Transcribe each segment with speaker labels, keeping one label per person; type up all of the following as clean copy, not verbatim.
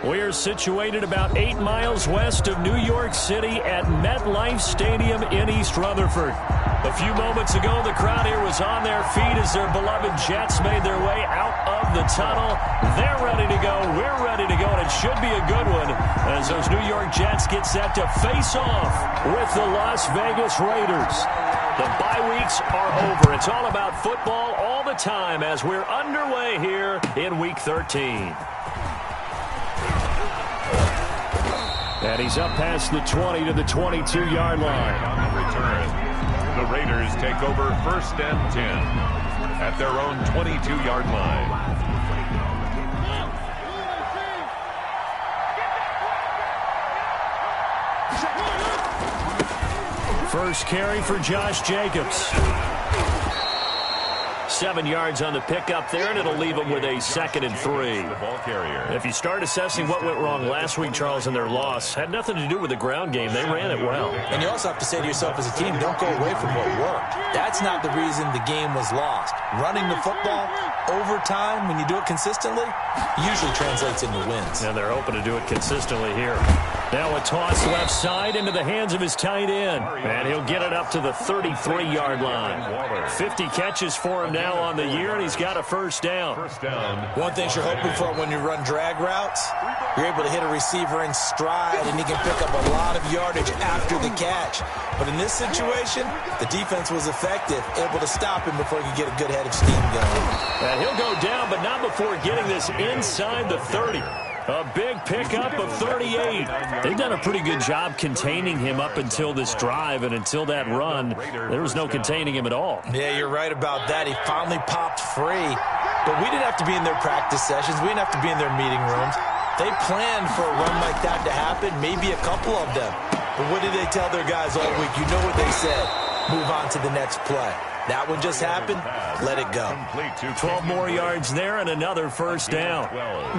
Speaker 1: We are situated about 8 miles west of New York City at MetLife Stadium in East Rutherford. A few moments ago, the crowd here was on their feet as their beloved Jets made their way out of the tunnel. They're ready to go. We're ready to go, and it should be a good one as those New York Jets get set to face off with the Las Vegas Raiders. The bye weeks are over. It's all about football all the time as we're underway here in Week 13. And he's up past the 20 to the 22-yard line.
Speaker 2: On the return, the Raiders take over 1st and 10 at their own 22-yard line.
Speaker 1: First carry for Josh Jacobs. 7 yards on the pickup there, and it'll leave them with a 2nd and 3.
Speaker 2: The ball carrier.
Speaker 1: If you start assessing what went wrong last week, Charles, in their loss, had nothing to do with the ground game. They ran it well.
Speaker 3: And you also have to say to yourself as a team, don't go away from what worked. That's not the reason the game was lost. Running the football over time, when you do it consistently, usually translates into wins.
Speaker 1: And they're hoping to do it consistently here. Now a toss left side into the hands of his tight end. And he'll get it up to the 33-yard line. 50 catches for him now on the year, and he's got a first down.
Speaker 3: One thing you're hoping for when you run drag routes, you're able to hit a receiver in stride, and he can pick up a lot of yardage after the catch. But in this situation, the defense was effective, able to stop him before he could get a good head of steam going.
Speaker 1: And he'll go down, but not before getting this inside the 30. A big pickup of 38. They've done a pretty good job containing him up until this drive, and until that run, there was no containing him at all.
Speaker 3: Yeah, you're right about that. He finally popped free. But we didn't have to be in their practice sessions. We didn't have to be in their meeting rooms. They planned for a run like that to happen, maybe a couple of them. But what did they tell their guys all week? You know what they said. Move on to the next play. That one just happened. Let it go.
Speaker 1: 12 more yards there and another first down.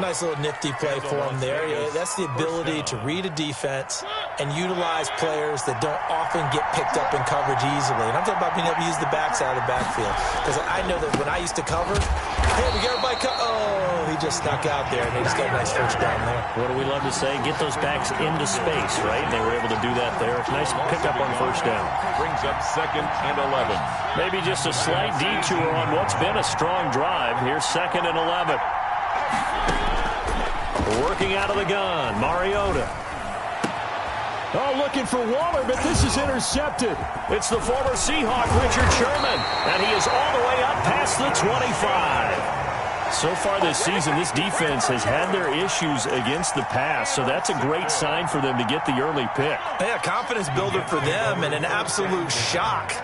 Speaker 3: Nice little nifty play for him there. Yeah, that's the ability to read a defense and utilize players that don't often get picked up in coverage easily. And I'm talking about being able to use the backside of the backfield. Because I know that when I used to cover, hey, we got everybody oh, he just snuck out there, and they just got a nice first down there.
Speaker 1: What do we love to say? Get those backs into space, right? And they were able to do that there. Nice pickup on first down.
Speaker 2: Brings up 2nd and 11.
Speaker 1: Maybe just a slight detour on what's been a strong drive. Here's 2nd and 11. Working out of the gun, Mariota. Oh, looking for Waller, but this is intercepted. It's the former Seahawk, Richard Sherman, and he is all the way up past the 25. So far this season, this defense has had their issues against the pass, so that's a great sign for them to get the early pick.
Speaker 3: Yeah, confidence builder for them, and an absolute shock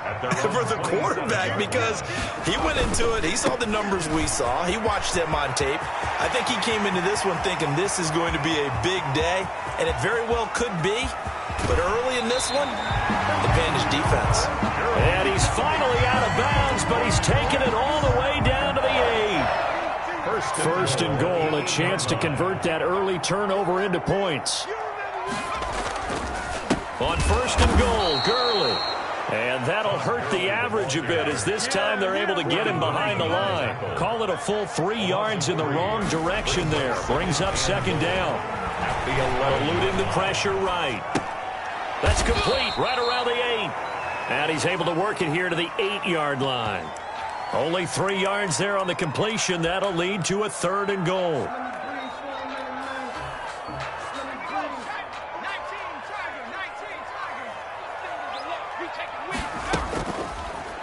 Speaker 3: for the quarterback because he went into it. He saw the numbers we saw. He watched them on tape. I think he came into this one thinking this is going to be a big day, and it very well could be. But early in this one, advantage defense.
Speaker 1: And he's finally out of bounds, but he's taken it all the way down to the 8. First and goal, a chance to convert that early turnover into points. On 1st and goal, Gurley. And that'll hurt the average a bit as this time they're able to get him behind the line. Call it a full 3 yards in the wrong direction there. Brings up 2nd down. Eluding the pressure right. That's complete right around the 8. And he's able to work it here to the 8-yard line. Only 3 yards there on the completion. That'll lead to a 3rd and goal.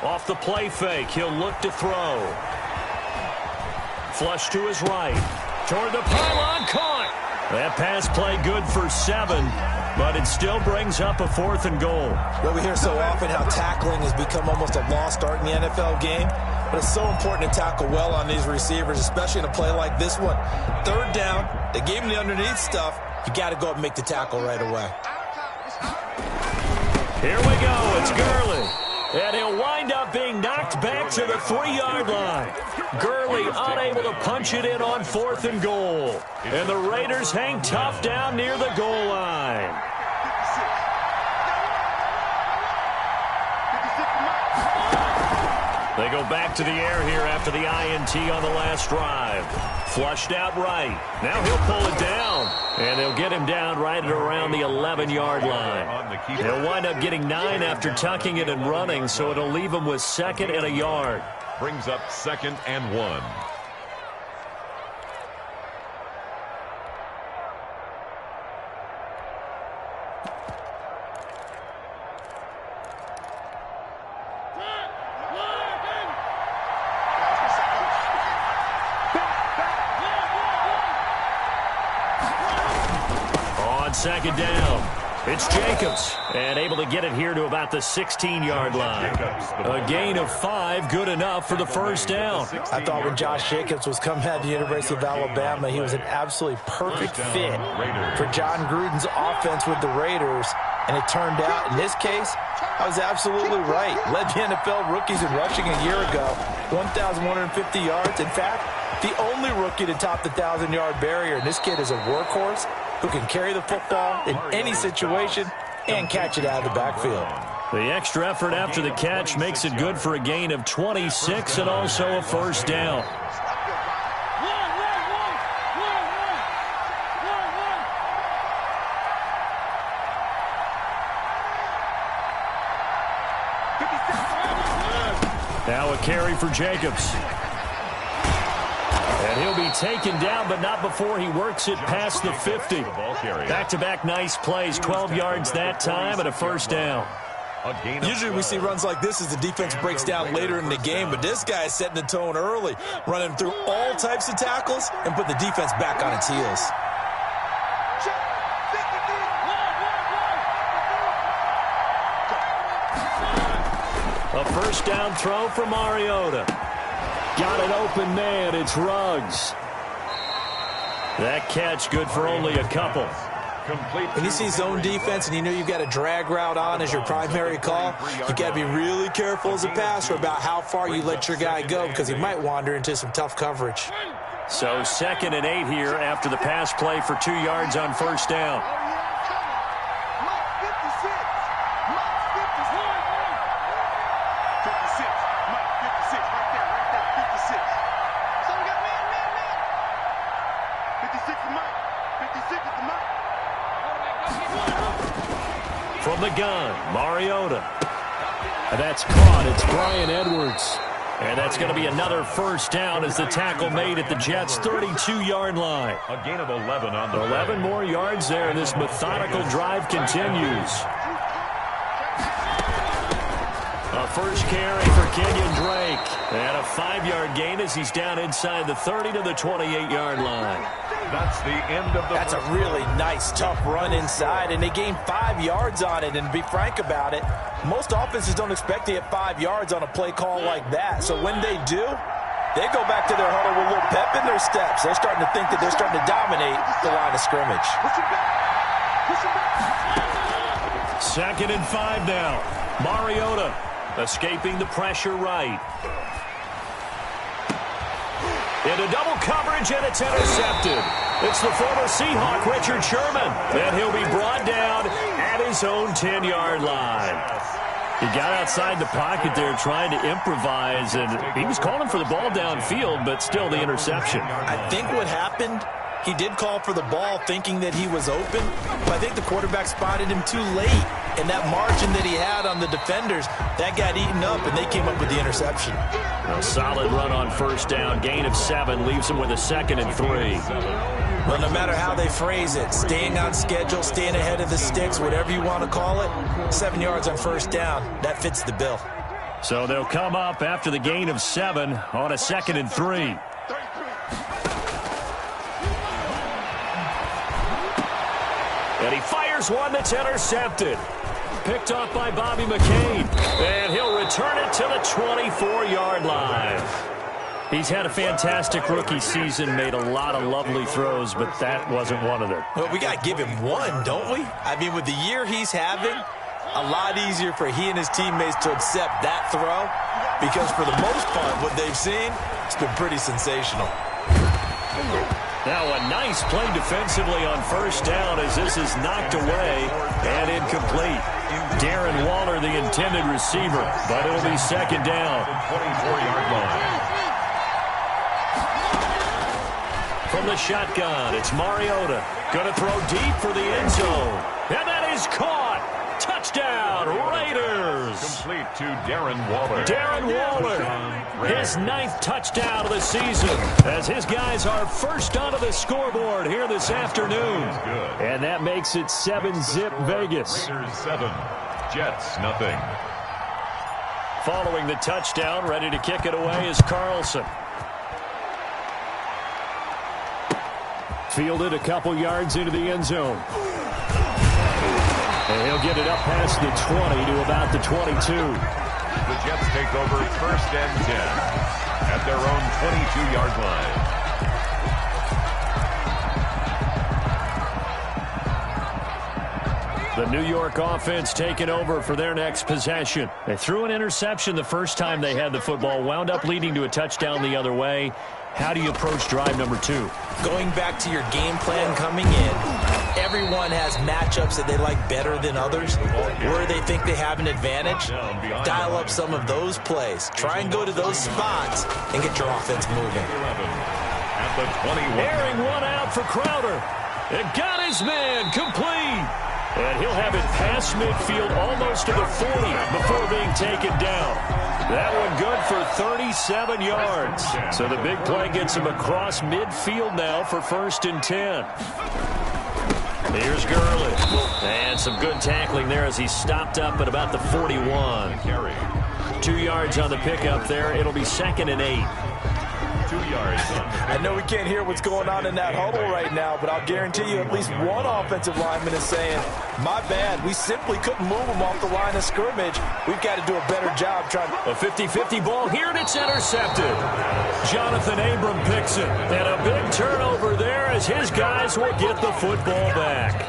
Speaker 1: Off the play fake, he'll look to throw. Flush to his right. Toward the pylon, caught. That pass play good for 7, but it still brings up a 4th and goal.
Speaker 3: Well, we hear so often how tackling has become almost a lost art in the NFL game, but it's so important to tackle well on these receivers, especially in a play like this one. 3rd down, they gave him the underneath stuff. You got to go up and make the tackle right away.
Speaker 1: Here we go, it's Gurley. And he'll wind up being knocked back to the 3-yard line. Gurley unable to punch it in on 4th and goal. And the Raiders hang tough down near the goal line. They go back to the air here after the INT on the last drive. Flushed out right. Now he'll pull it down. And they'll get him down right at around the 11-yard line. He'll wind up getting 9 after tucking it and running, so it'll leave him with 2nd and a yard.
Speaker 2: Brings up 2nd and 1.
Speaker 1: Second down. It's Jacobs, and able to get it here to about the 16-yard line. A gain of 5, good enough for the first down.
Speaker 3: I thought when Josh Jacobs was coming out of the University of Alabama, he was an absolutely perfect fit for John Gruden's offense with the Raiders. And it turned out, in this case, I was absolutely right. Led the NFL rookies in rushing a year ago, 1,150 yards. In fact, the only rookie to top the 1,000-yard barrier. And this kid is a workhorse who can carry the football in any situation and catch it out of the backfield.
Speaker 1: The extra effort after the catch makes it good for a gain of 26 and also a first down. Now a carry for Jacobs. And he'll be taken down, but not before he works it past the 50. Back-to-back nice plays, 12 yards that time and a first down.
Speaker 3: Usually we see runs like this as the defense breaks down later in the game, but this guy is setting the tone early, running through all types of tackles and put the defense back on its heels.
Speaker 1: A first down throw for Mariota. Got an open man. It's Ruggs. That catch good for only a couple.
Speaker 3: When you see zone defense and you know you've got a drag route on as your primary call, you got to be really careful as a passer about how far you let your guy go because he might wander into some tough coverage.
Speaker 1: So 2nd and 8 here after the pass play for 2 yards on first down. From the gun, Mariota. And that's caught. It's Bryan Edwards. And that's going to be another first down as the tackle made at the Jets' 32-yard line.
Speaker 2: A gain of 11 on the
Speaker 1: 11 more yards there, and this methodical drive continues. A first carry for Kenyon Drake. And a 5-yard gain as he's down inside the 30 to the 28-yard line.
Speaker 2: That's the end of the
Speaker 3: That's a really nice, tough run inside, and they gained 5 yards on it. And to be frank about it, most offenses don't expect to get 5 yards on a play call like that. So when they do, they go back to their huddle with a little pep in their steps. They're starting to think that they're starting to dominate the line of scrimmage.
Speaker 1: 2nd and 5 now. Mariota escaping the pressure right. Into double coverage, and it's intercepted. It's the former Seahawk, Richard Sherman. And he'll be brought down at his own 10-yard line. He got outside the pocket there trying to improvise, and he was calling for the ball downfield, but still the interception.
Speaker 3: I think what happened, he did call for the ball thinking that he was open, but I think the quarterback spotted him too late. And that margin that he had on the defenders, that got eaten up, and they came up with the interception.
Speaker 1: A solid run on first down. Gain of 7 leaves him with a 2nd and 3.
Speaker 3: Well, no matter how they phrase it, staying on schedule, staying ahead of the sticks, whatever you want to call it, 7 yards on first down, that fits the bill.
Speaker 1: So they'll come up after the gain of 7 on a 2nd and 3. And he fires one that's intercepted. Picked off by Bobby McCain. And he'll return it to the 24-yard line. He's had a fantastic rookie season, made a lot of lovely throws, but that wasn't one of them.
Speaker 3: Well, we got to give him one, don't we? I mean, with the year he's having, a lot easier for he and his teammates to accept that throw because for the most part, what they've seen, it's been pretty sensational.
Speaker 1: Now a nice play defensively on first down as this is knocked away and incomplete. Darren Waller, the intended receiver, but it'll be second down.
Speaker 2: 24-yard line.
Speaker 1: From the shotgun, it's Mariota. Going to throw deep for the end zone. And that is caught. Touchdown, Raiders.
Speaker 2: Complete to Darren Waller.
Speaker 1: Darren Waller, his 9th touchdown of the season, as his guys are first onto the scoreboard here this afternoon. And that makes it 7-zip Vegas.
Speaker 2: Raiders 7, Jets nothing.
Speaker 1: Following the touchdown, ready to kick it away is Carlson. Fielded a couple yards into the end zone. And he'll get it up past the 20 to about the 22.
Speaker 2: The Jets take over first and 10 at their own 22-yard line.
Speaker 1: The New York offense taking over for their next possession. They threw an interception the first time they had the football, wound up leading to a touchdown the other way. How do you approach drive number 2?
Speaker 3: Going back to your game plan coming in, everyone has matchups that they like better than others, where they think they have an advantage. Dial up some of those plays. Try and go to those spots and get your offense moving.
Speaker 2: At the 21.
Speaker 1: Airing one out for Crowder. It got his man complete. And he'll have it past midfield almost to the 40 before being taken down. That one good for 37 yards. So the big play gets him across midfield now for first and 10. Here's Gurley. And some good tackling there as he stopped up at about the 41. 2 yards on the pickup there. It'll be second and 8.
Speaker 2: 2 yards.
Speaker 3: I know we can't hear what's going on in that huddle right now, but I'll guarantee you at least one offensive lineman is saying, my bad, we simply couldn't move him off the line of scrimmage. We've got to do a better job trying to...
Speaker 1: A 50-50 ball here, and it's intercepted. Jonathan Abram picks it. And a big turnover there as his guys will get the football back.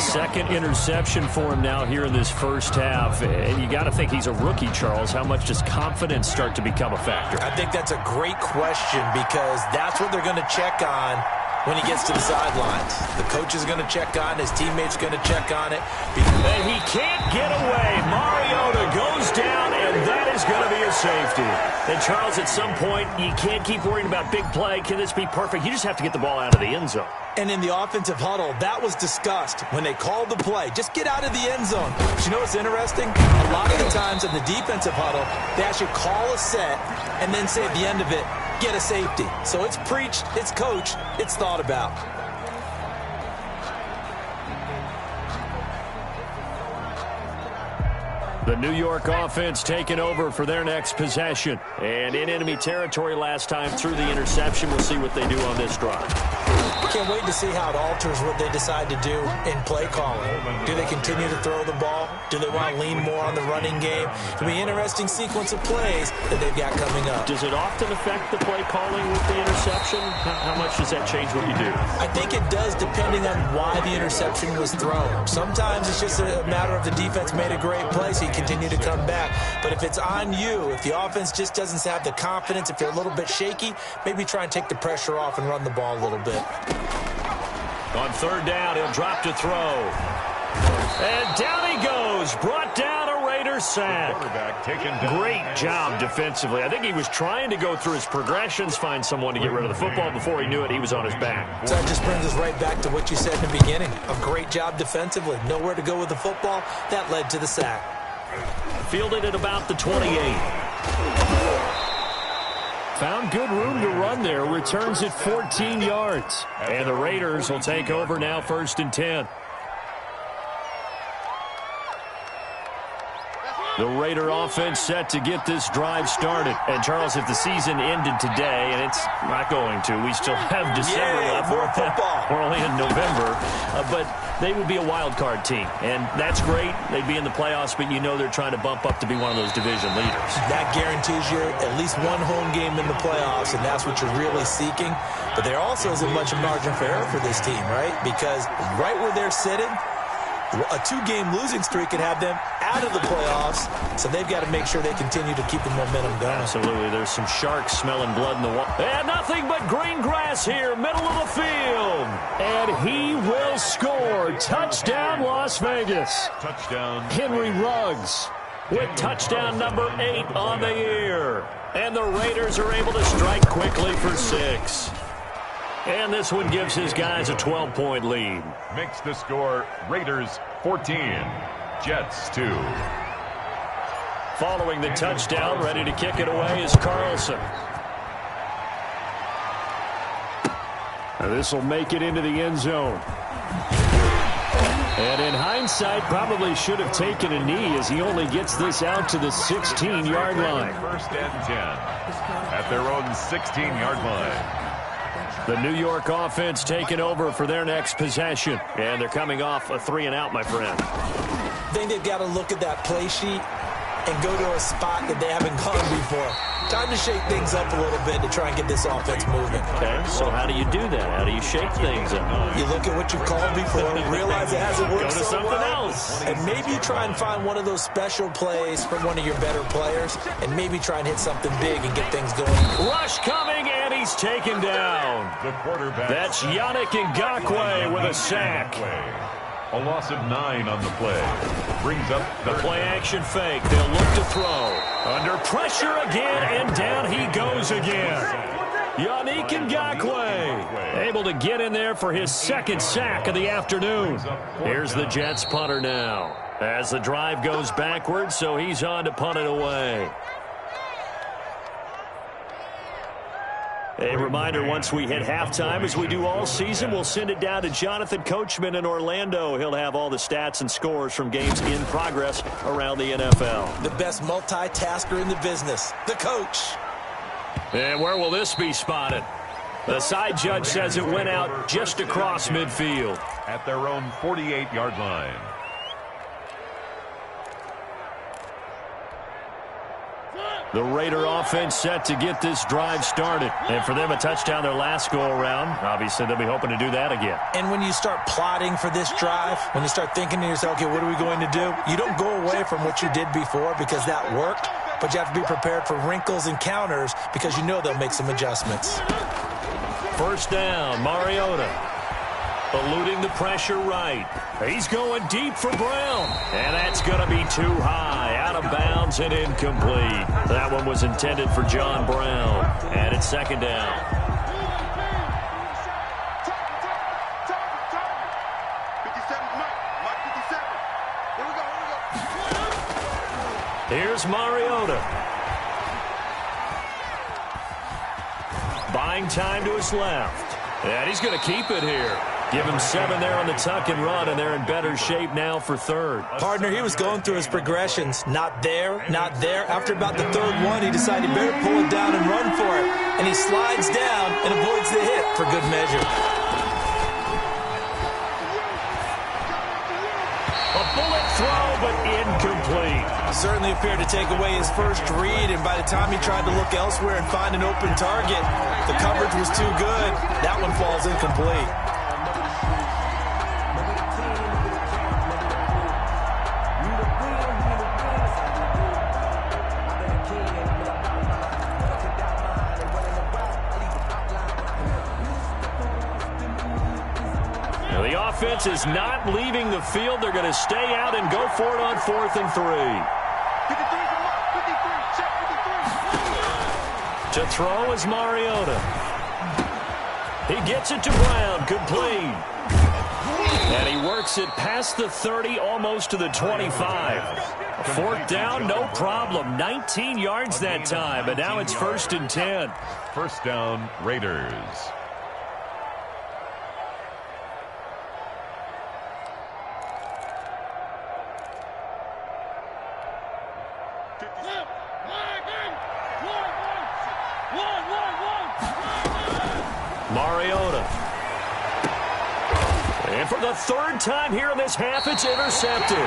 Speaker 1: Second interception for him now here in this first half. And you got to think he's a rookie, Charles. How much does confidence start to become a factor?
Speaker 3: I think that's a great question because that's what they're going to check on when he gets to the sidelines. The coach is going to check on, his teammates going to check on it.
Speaker 1: And he can't get away. Mariota goes down, and that is going to be a safety. And, Charles, at some point, you can't keep worrying about big play. Can this be perfect? You just have to get the ball out of the end zone.
Speaker 3: And in the offensive huddle, that was discussed when they called the play. Just get out of the end zone. But you know what's interesting? A lot of the times in the defensive huddle, they actually call a set and then say at the end of it, get a safety. So it's preached, it's coached, it's thought about.
Speaker 1: The New York offense taking over for their next possession. And in enemy territory last time through the interception. We'll see what they do on this drive.
Speaker 3: Can't wait to see how it alters what they decide to do in play calling. Do they continue to throw the ball? Do they want to lean more on the running game? It'll be an interesting sequence of plays that they've got coming up.
Speaker 1: Does it often affect the play calling with the interception? How much does that change what you do?
Speaker 3: I think it does depending on why the interception was thrown. Sometimes it's just a matter of the defense made a great play, so you continue to come back. But if it's on you, if the offense just doesn't have the confidence, if they're a little bit shaky, maybe try and take the pressure off and run the ball a little bit.
Speaker 1: On third down, he'll drop to throw. And down he goes. Brought down a Raider sack. Great job defensively. I think he was trying to go through his progressions, find someone to get rid of the football. Before he knew it, he was on his back.
Speaker 3: So that just brings us right back to what you said in the beginning. A great job defensively. Nowhere to go with the football. That led to the sack.
Speaker 1: Fielded at about the 28. Found good room to run there. Returns at 14 yards. And the Raiders will take over now first and 10. The Raider offense set to get this drive started. And, Charles, if the season ended today, and it's not going to, we still have December left.
Speaker 3: More football.
Speaker 1: We're only in November. But they would be a wild card team. And that's great. They'd be in the playoffs, but you know they're trying to bump up to be one of those division leaders. That
Speaker 3: guarantees you at least one home game in the playoffs, and that's what you're really seeking. But there also isn't much margin for error for this team, right? Because right where they're sitting, a two-game losing streak could have them out of the playoffs, so they've got to make sure they continue to keep the momentum going.
Speaker 1: Absolutely. There's some sharks smelling blood in the water. And nothing but green grass here, middle of the field. And he will score. Touchdown, Las Vegas.
Speaker 2: Touchdown.
Speaker 1: Henry Ruggs with touchdown number 8 on the year. And the Raiders are able to strike quickly for 6. And this one gives his guys a 12-point lead.
Speaker 2: Makes the score Raiders 14, Jets 2.
Speaker 1: Following the touchdown, ready to kick it away is Carlson. This will make it into the end zone. And in hindsight, probably should have taken a knee as he only gets this out to the 16-yard line.
Speaker 2: First and 10 at their own 16-yard line.
Speaker 1: The New York offense taking over for their next possession. And they're coming off a 3-and-out, my friend.
Speaker 3: I think they've got to look at that play sheet and go to a spot that they haven't gone before. Time to shake things up a little bit to try and get this offense moving.
Speaker 1: Okay, so how do you do that? How do you shake things up?
Speaker 3: You look at what you've called before, realize it hasn't worked
Speaker 1: Go to
Speaker 3: so
Speaker 1: something
Speaker 3: well,
Speaker 1: else.
Speaker 3: and maybe try and find one of those special plays from one of your better players, and maybe try and hit something big and get things going.
Speaker 1: Rush coming, and he's taken down.
Speaker 2: The quarterback.
Speaker 1: That's Yannick Ngakoue with a sack.
Speaker 2: A loss of 9 on the play. Brings up
Speaker 1: The play-action fake. They'll look to throw. Under pressure again, and down he goes again. Yannick Ngakoue able to get in there for his second sack of the afternoon. Here's the Jets punter now. As the drive goes backwards, so he's on to punt it away. A reminder, once we hit halftime, as we do all season, we'll send it down to Jonathan Coachman in Orlando. He'll have all the stats and scores from games in progress around the NFL.
Speaker 3: The best multitasker in the business, the coach.
Speaker 1: And where will this be spotted? The side judge says it went out just across midfield.
Speaker 2: At their own 48-yard line.
Speaker 1: The Raider offense set to get this drive started. And for them, a touchdown their last go-around. Obviously, they'll be hoping to do that again.
Speaker 3: And when you start plotting for this drive, when you start thinking to yourself, okay, what are we going to do? You don't go away from what you did before because that worked, but you have to be prepared for wrinkles and counters because you know they'll make some adjustments.
Speaker 1: First down, Mariota. Eluding the pressure right. He's going deep for Brown. And that's going to be too high. Out of bounds and incomplete. That one was intended for John Brown. And it's second down. Here's Mariota. Buying time to his left. And he's going to keep it here. Give him 7 there on the tuck and run, and they're in better shape now for third.
Speaker 3: Partner, he was going through his progressions. Not there, not there. After about the third one, he decided he better pull it down and run for it. And he slides down and avoids the hit for good measure.
Speaker 1: A bullet throw, but incomplete.
Speaker 3: Certainly appeared to take away his first read, and by the time he tried to look elsewhere and find an open target, the coverage was too good. That one falls incomplete.
Speaker 1: The offense is not leaving the field. They're going to stay out and go for it on 4th and 3. To throw is Mariota. He gets it to Brown, complete. And he works it past the 30, almost to the 25. 4th down, no problem. 19 yards that time, but now it's 1st and 10.
Speaker 2: First down, Raiders.
Speaker 1: Mariota. And for the 3rd time here in this half, it's intercepted.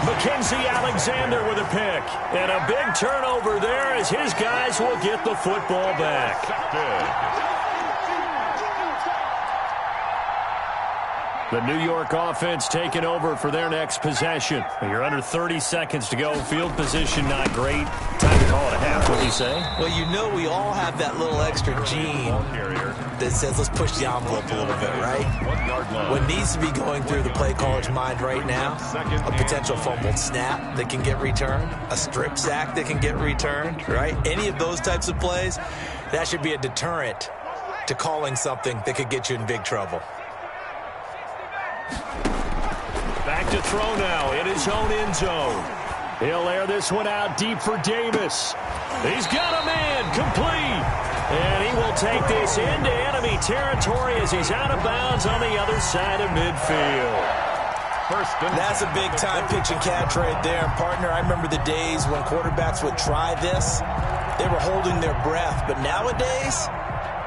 Speaker 1: Mackenzie Alexander with a pick. And a big turnover there as his guys will get the football back. The New York offense taking over for their next possession. You're under 30 seconds to go. Field position not great. Time to call it a half, what do you say?
Speaker 3: Well, you know we all have that little extra gene that says let's push the envelope a little bit, right? What needs to be going through the play caller's mind right now, a potential fumbled snap that can get returned, a strip sack that can get returned, right? Any of those types of plays, that should be a deterrent to calling something that could get you in big trouble.
Speaker 1: Back to throw now in his own end zone. He'll air this one out deep for Davis. He's got a man complete. And he will take this into enemy territory as he's out of bounds on the other side of midfield.
Speaker 3: That's a big-time pitch and catch right there. Partner, I remember the days when quarterbacks would try this. They were holding their breath. But nowadays,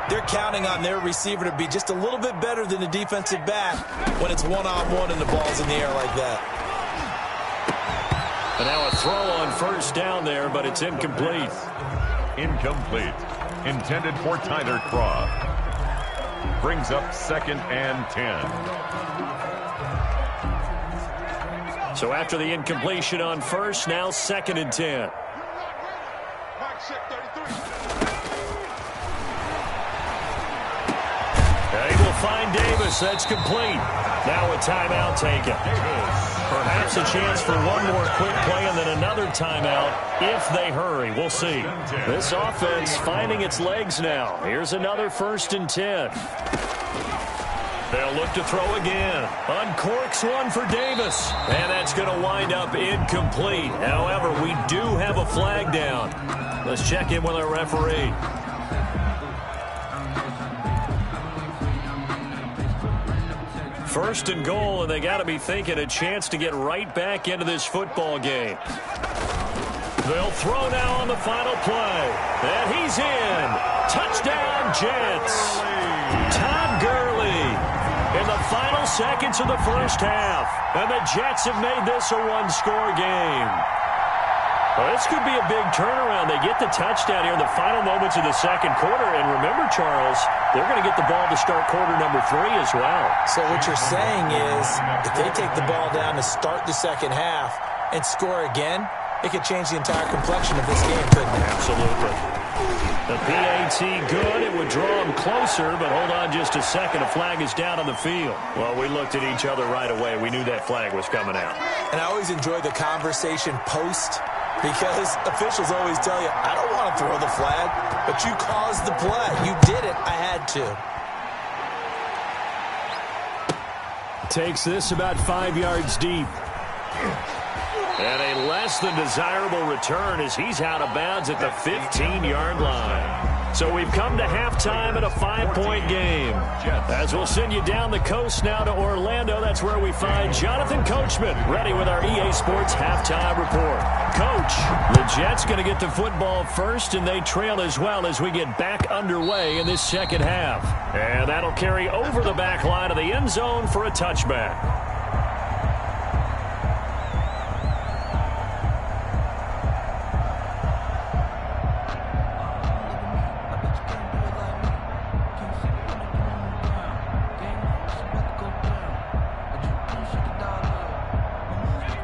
Speaker 3: they're counting on their receiver to be just a little bit better than the defensive back when it's one-on-one and the ball's in the air like that.
Speaker 1: And now a throw on first down there, but it's incomplete.
Speaker 2: Incomplete. Intended for Tyler Croft. Brings up 2nd and 10.
Speaker 1: So after the incompletion on first, now 2nd and 10. They will find Davis. That's complete. Now a timeout taken. Perhaps a chance for one more quick play and then another timeout if they hurry. We'll see. This offense finding its legs now. Here's another 1st and 10. They'll look to throw again. Uncorks one for Davis. And that's going to wind up incomplete. However, we do have a flag down. Let's check in with our referee. First and goal, and they got to be thinking a chance to get right back into this football game. They'll throw now on the final play. And he's in. Touchdown, Jets. Todd Gurley in the final seconds of the first half. And the Jets have made this a one-score game. Well, this could be a big turnaround. They get the touchdown here in the final moments of the second quarter. And remember, Charles, they're going to get the ball to start quarter number 3 as well.
Speaker 3: So what you're saying is if they take the ball down to start the second half and score again, it could change the entire complexion of this game, couldn't it?
Speaker 1: Absolutely. The PAT good. It would draw them closer, but hold on just a second. A flag is down on the field. Well, we looked at each other right away. We knew that flag was coming out.
Speaker 3: And I always enjoy the conversation post, because officials always tell you, I don't want to throw the flag, but you caused the play. You did it. I had to.
Speaker 1: Takes this about 5 yards deep. And a less than desirable return as he's out of bounds at the 15-yard line. So we've come to halftime at a 5-point game. As we'll send you down the coast now to Orlando, that's where we find Jonathan Coachman ready with our EA Sports halftime report. Coach, the Jets going to get the football first, and they trail as well as we get back underway in this second half. And that'll carry over the back line of the end zone for a touchback.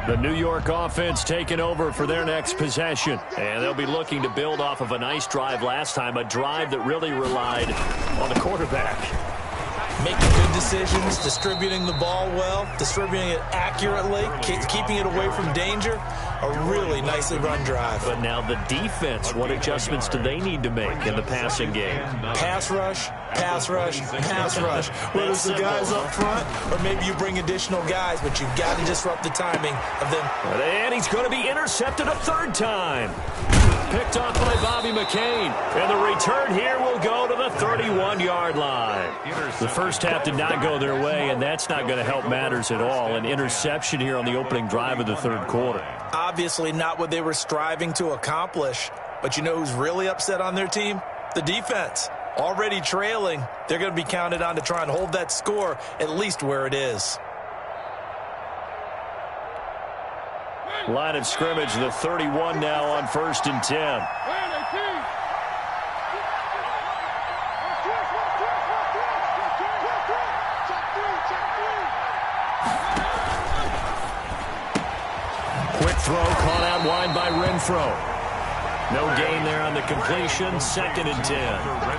Speaker 1: The New York offense taking over for their next possession. And they'll be looking to build off of a nice drive last time, a drive that really relied on the quarterback.
Speaker 3: Making good decisions, distributing the ball well, distributing it accurately, keeping it away from danger. A really nicely run drive.
Speaker 1: But now the defense, what adjustments do they need to make in the passing game?
Speaker 3: Pass rush, pass rush, pass rush. Whether it's the guys up front or maybe you bring additional guys, but you've got to disrupt the timing of them.
Speaker 1: And he's going to be intercepted a third time. Picked off by Bobby McCain. And the return here will go to the 31-yard line. The first half did not go their way, and that's not going to help matters at all. An interception here on the opening drive of the third quarter.
Speaker 3: Obviously not what they were striving to accomplish. But you know who's really upset on their team? The defense. Already trailing. They're going to be counted on to try and hold that score at least where it is.
Speaker 1: Line of scrimmage, the 31 now on 1st and 10. Quick throw caught out wide by Renfro. No gain there on the completion. 2nd and 10.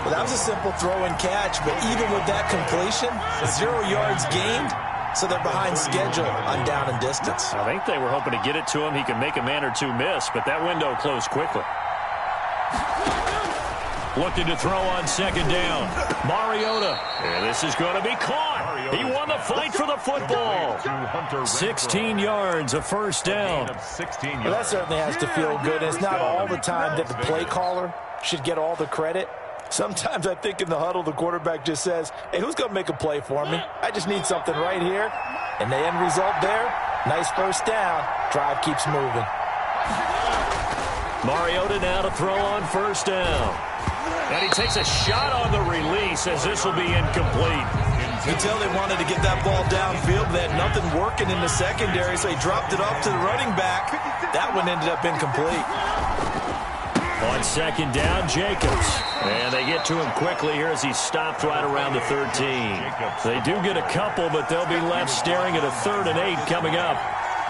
Speaker 3: Well, that was a simple throw and catch, but even with that completion, 0 yards gained, so they're behind schedule on down and distance.
Speaker 1: I think they were hoping to get it to him. He could make a man or two miss, but that window closed quickly. Looking to throw on 2nd down. Mariota. And this is going to be caught. He won the fight for the football. 16 yards, a 1st down.
Speaker 3: Well, that certainly has to feel good. It's not all the time that the play caller should get all the credit. Sometimes I think in the huddle, the quarterback just says, hey, who's going to make a play for me? I just need something right here. And the end result there, nice 1st down. Drive keeps moving.
Speaker 1: Mariota now to throw on 1st down. And he takes a shot on the release as this will be incomplete.
Speaker 3: You can tell they wanted to get that ball downfield. They had nothing working in the secondary, so he dropped it off to the running back. That one ended up incomplete.
Speaker 1: On 2nd down, Jacobs. And they get to him quickly here as he's stopped right around the 13. They do get a couple, but they'll be left staring at a 3rd and 8 coming up.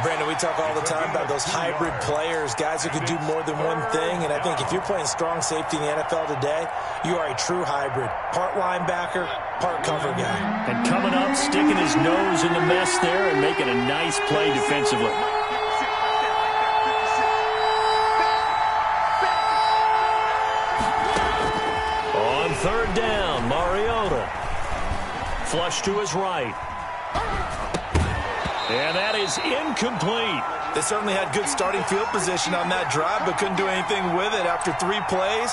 Speaker 3: Brandon, we talk all the time about those hybrid players, guys who can do more than one thing. And I think if you're playing strong safety in the NFL today, you are a true hybrid. Part linebacker, part cover guy.
Speaker 1: And coming up, sticking his nose in the mess there and making a nice play defensively. On 3rd down, Mariota. Flush to his right. And that is incomplete.
Speaker 3: They certainly had good starting field position on that drive, but couldn't do anything with it after 3 plays.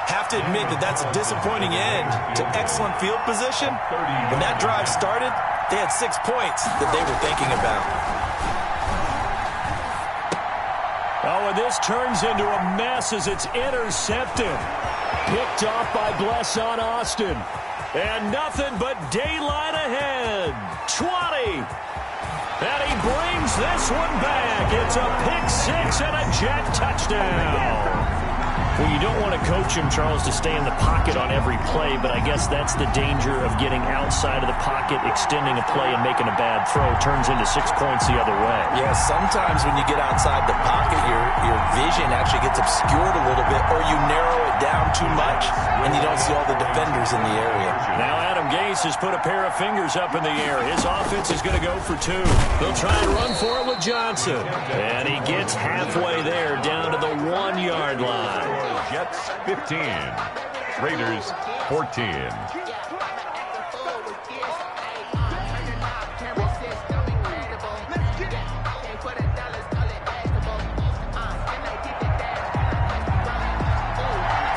Speaker 3: Have to admit that that's a disappointing end to excellent field position. When that drive started, they had 6 points that they were thinking about.
Speaker 1: Oh, and this turns into a mess as it's intercepted. Picked off by Blesson Austin. And nothing but daylight ahead. 20. And he brings this one back. It's a pick-6 and a Jet touchdown. Well, you don't want to coach him, Charles, to stay in the pocket on every play, but I guess that's the danger of getting outside of the pocket, extending a play, and making a bad throw. Turns into 6 points the other way.
Speaker 3: Yeah, sometimes when you get outside the pocket, your vision actually gets obscured a little bit, or you narrow it down too much, and you don't see all the defenders in the area.
Speaker 1: Now Adam Gase has put a pair of fingers up in the air. His offense is going to go for 2. They'll try and run for it with Johnson. And he gets halfway there, down to the 1-yard line.
Speaker 2: Jets 15, Raiders 14.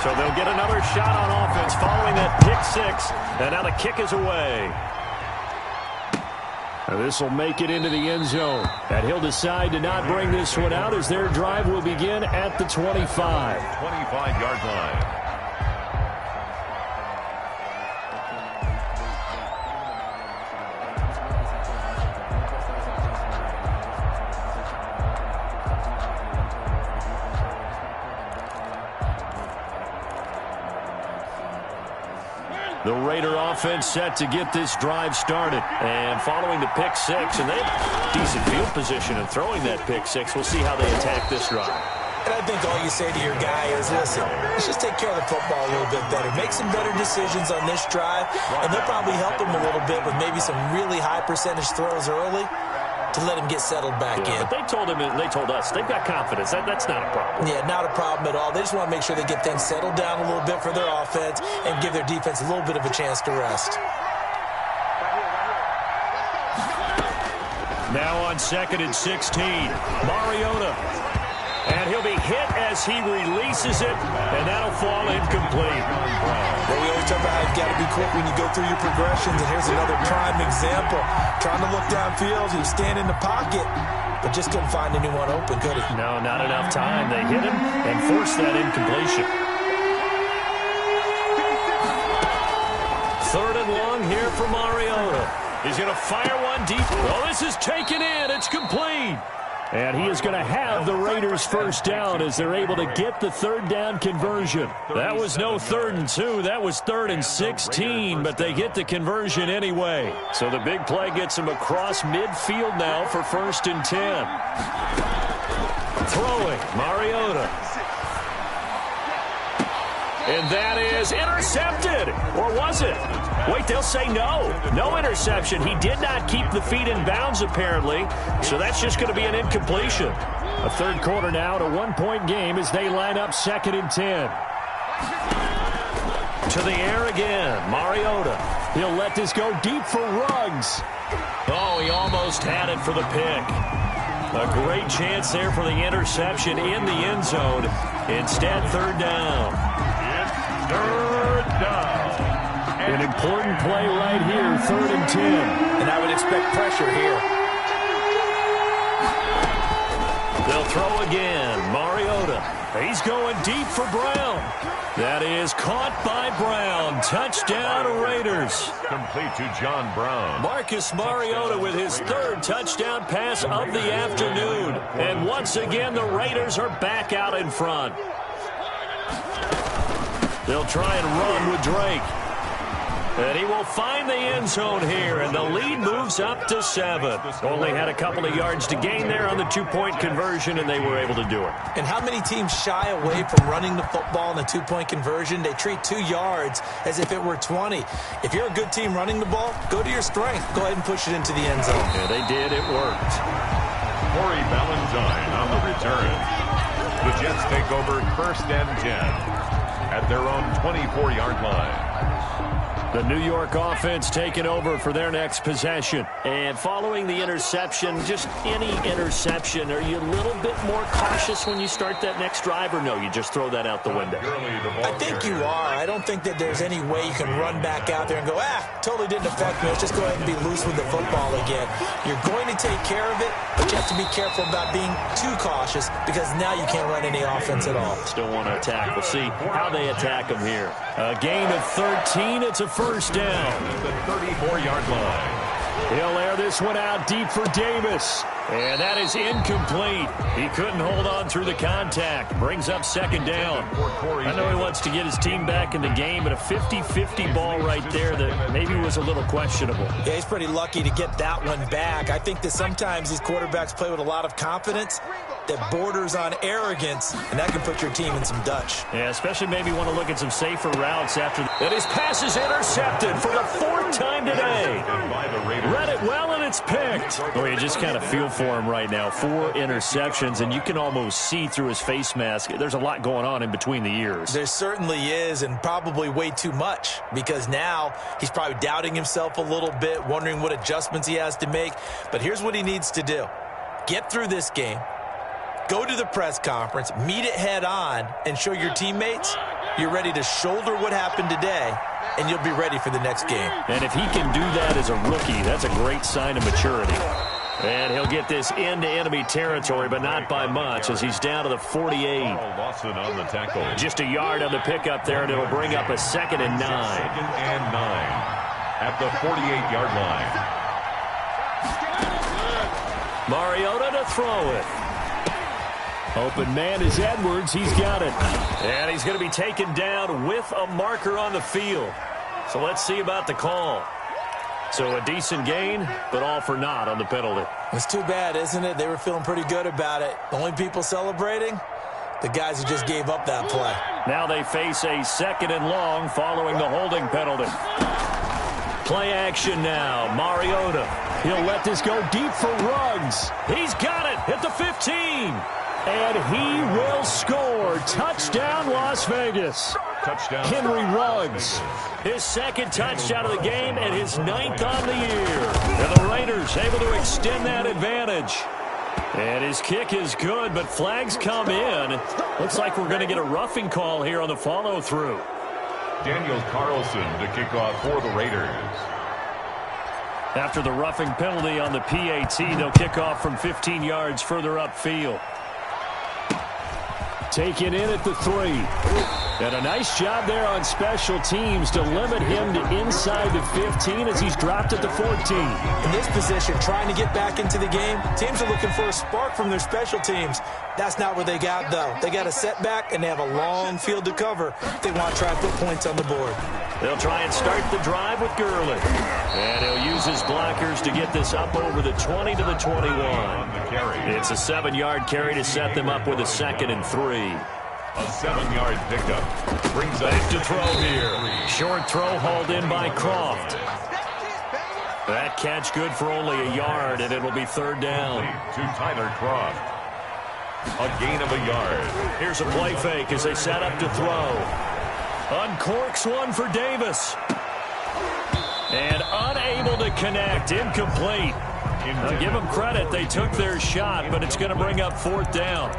Speaker 1: So they'll get another shot on offense following that pick-6, and now the kick is away. This will make it into the end zone. And he'll decide to not bring this one out as their drive will begin at the 25.
Speaker 2: 25-yard line.
Speaker 1: The Raider offense set to get this drive started. And following the pick-6, and they have decent field position in throwing that pick-6. We'll see how they attack this drive.
Speaker 3: And I think all you say to your guy is, listen, let's just take care of the football a little bit better. Make some better decisions on this drive, and they'll probably help him a little bit with maybe some really high percentage throws early to let him get settled back in.
Speaker 1: But they told him, and they told us, they've got confidence. That's not a problem.
Speaker 3: Yeah, not a problem at all. They just want to make sure they get things settled down a little bit for their offense and give their defense a little bit of a chance to rest.
Speaker 1: Now on 2nd and 16, Mariota. And he'll be hit as he releases it, and that'll fall incomplete.
Speaker 3: Well, we always talk about how you've got to be quick when you go through your progressions, and here's another prime example. Trying to look downfield, he was standing in the pocket, but just couldn't find anyone open, could he?
Speaker 1: No, not enough time. They hit him and forced that incompletion. 3rd and long here for Mariota. He's going to fire one deep. Well, this is taken in. It's complete. And he is going to have the Raiders first down as they're able to get the third down conversion. That was no 3rd and 2. That was 3rd and 16, but they get the conversion anyway. So the big play gets them across midfield now for 1st and 10. Throwing, Mariota. And that is intercepted. Or was it? Wait, they'll say no. No interception. He did not keep the feet in bounds, apparently. So that's just going to be an incompletion. A third quarter now, a 1-point game as they line up 2nd and 10. To the air again. Mariota. He'll let this go deep for Ruggs. Oh, he almost had it for the pick. A great chance there for the interception in the end zone. Instead, 3rd down.
Speaker 2: It's 3rd down.
Speaker 1: An important play right here, 3rd and 10.
Speaker 3: And I would expect pressure here.
Speaker 1: They'll throw again. Mariota. He's going deep for Brown. That is caught by Brown. Touchdown, Raiders.
Speaker 2: Complete to John Brown.
Speaker 1: Marcus Mariota with his 3rd touchdown pass of the afternoon. And once again, the Raiders are back out in front. They'll try and run with Drake. And he will find the end zone here, and the lead moves up to 7. Only had a couple of yards to gain there on the 2-point conversion, and they were able to do it.
Speaker 3: And how many teams shy away from running the football in the 2-point conversion? They treat 2 yards as if it were 20. If you're a good team running the ball, go to your strength. Go ahead and push it into the end zone.
Speaker 1: Yeah, they did. It worked.
Speaker 2: Corey Valentine on the return. The Jets take over 1st and 10 at their own 24-yard line.
Speaker 1: The New York offense taking over for their next possession. And following the interception, just any interception, are you a little bit more cautious when you start that next drive, or no, you just throw that out the window?
Speaker 3: I think you are. I don't think that there's any way you can run back out there and go, totally didn't affect me. Let's just go ahead and be loose with the football again. You're going to take care of it, but you have to be careful about being too cautious because now you can't run any offense at all.
Speaker 1: Still want to attack. We'll see how they attack them here. A gain of 13. It's a 1st down.
Speaker 2: The 34-yard line.
Speaker 1: He'll air this one out deep for Davis. And that is incomplete. He couldn't hold on through the contact. Brings up 2nd down. I know he wants to get his team back in the game, but a 50-50 ball right there that maybe was a little questionable.
Speaker 3: Yeah, he's pretty lucky to get that one back. I think that sometimes these quarterbacks play with a lot of confidence that borders on arrogance, and that can put your team in some Dutch.
Speaker 1: Yeah, especially maybe want to look at some safer routes after that. His pass is intercepted for the 4th time today. Read it well, and it's picked. Oh, you just kind of feel for him right now. 4 interceptions, and you can almost see through his face mask. There's a lot going on in between the ears.
Speaker 3: There certainly is, and probably way too much, because now he's probably doubting himself a little bit, wondering what adjustments he has to make. But here's what he needs to do. Get through this game. Go to the press conference, meet it head on, and show your teammates you're ready to shoulder what happened today, and you'll be ready for the next game. And if he can do that as a rookie, that's a great sign of maturity. And he'll get this into enemy territory, but not by much, as he's down to the 48.
Speaker 2: Lawson on the tackle.
Speaker 3: Just a yard on the pickup there, and it'll bring up a 2nd and 9.
Speaker 2: 2nd and 9 at the 48-yard line.
Speaker 1: Mariota to throw it. Open man is Edwards. He's got it. And he's going to be taken down with a marker on the field. So let's see about the call. So a decent gain, but all for naught on the penalty.
Speaker 3: It's too bad, isn't it? They were feeling pretty good about it. The only people celebrating, the guys who just gave up that play.
Speaker 1: Now they face a 2nd and long following the holding penalty. Play action now. Mariota. He'll let this go deep for Ruggs. He's got it at the 15. And he will score. Touchdown, Las Vegas.
Speaker 2: Touchdown.
Speaker 1: Henry Ruggs. His 2nd touchdown of the game and his 9th on the year. And the Raiders able to extend that advantage. And his kick is good, but flags come in. Looks like we're going to get a roughing call here on the follow-through.
Speaker 2: Daniel Carlson to kick off for the Raiders.
Speaker 1: After the roughing penalty on the PAT, they'll kick off from 15 yards further upfield. taken in at the 3. And a nice job there on special teams to limit him to inside the 15 as he's dropped at the 14.
Speaker 3: In this position, trying to get back into the game, teams are looking for a spark from their special teams. That's not what they got, though. They got a setback, and they have a long field to cover if they want to try and put points on the board.
Speaker 1: They'll try and start the drive with Gurley. And he'll use his blockers to get this up over the 20 to the 21. It's a 7-yard carry to set them up with a 2nd and 3.
Speaker 2: A 7-yard pickup brings
Speaker 1: back to throw here. Short throw hauled in by Croft. That catch good for only a yard, and it'll be 3rd down.
Speaker 2: To Tyler Croft. A gain of a yard.
Speaker 1: Here's a play fake as they set up to throw. Uncorks one for Davis. And unable to connect. Incomplete. Now, give them credit. They took their shot, but it's going to bring up 4th down.